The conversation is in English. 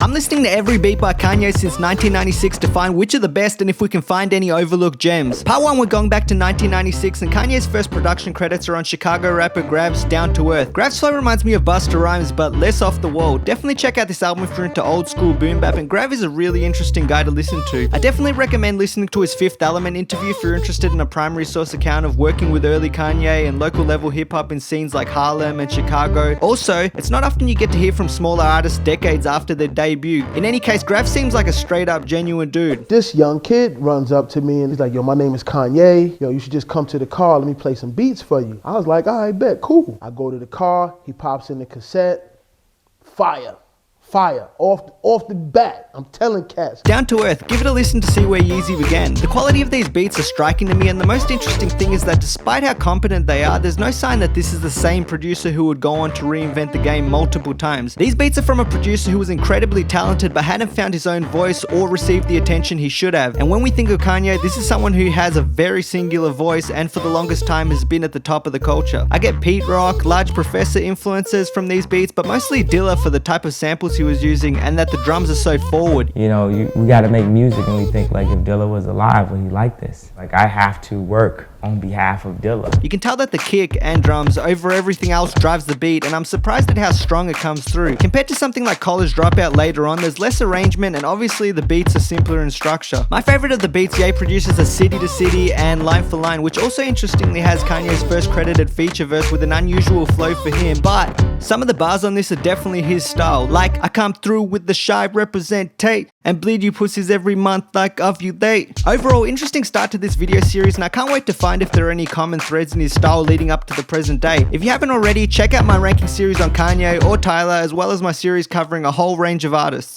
I'm listening to every beat by Kanye since 1996 to find which are the best and if we can find any overlooked gems. Part 1, we're going back to 1996 and Kanye's first production credits are on Chicago rapper Grav's Down to Earth. Grav's flow reminds me of Busta Rhymes but less off the wall. Definitely check out this album if you're into old school boom bap, and Grav is a really interesting guy to listen to. I definitely recommend listening to his Fifth Element interview if you're interested in a primary source account of working with early Kanye and local level hip hop in scenes like Harlem and Chicago. Also, it's not often you get to hear from smaller artists decades after their debut. In any case, Grav seems like a straight up genuine dude. This young kid runs up to me and he's like, yo, my name is Kanye. Yo, you should just come to the car. Let me play some beats for you. I was like, all right, bet, cool. I go to the car. He pops in the cassette. Fire. Off the bat, I'm telling cats. Down to Earth, give it a listen to see where Yeezy began. The quality of these beats are striking to me, and the most interesting thing is that despite how competent they are, there's no sign that this is the same producer who would go on to reinvent the game multiple times. These beats are from a producer who was incredibly talented but hadn't found his own voice or received the attention he should have. And when we think of Kanye, this is someone who has a very singular voice and for the longest time has been at the top of the culture. I get Pete Rock, Large Professor influences from these beats, but mostly Dilla for the type of samples he was using and that the drums are so forward. You know, we gotta make music and we think like if Dilla was alive, would he like this? Like I have to work on behalf of Dilla. You can tell that the kick and drums over everything else drives the beat, and I'm surprised at how strong it comes through. Compared to something like College Dropout later on, there's less arrangement and obviously the beats are simpler in structure. My favorite of the beats Ye produces are City to City and Line for Line, which also interestingly has Kanye's first credited feature verse with an unusual flow for him, but some of the bars on this are definitely his style, like I come through with the shy representate and bleed you pussies every month like ovulate. Overall, interesting start to this video series, and I can't wait to find if there are any common threads in his style leading up to the present day. If you haven't already, check out my ranking series on Kanye or Tyler, as well as my series covering a whole range of artists.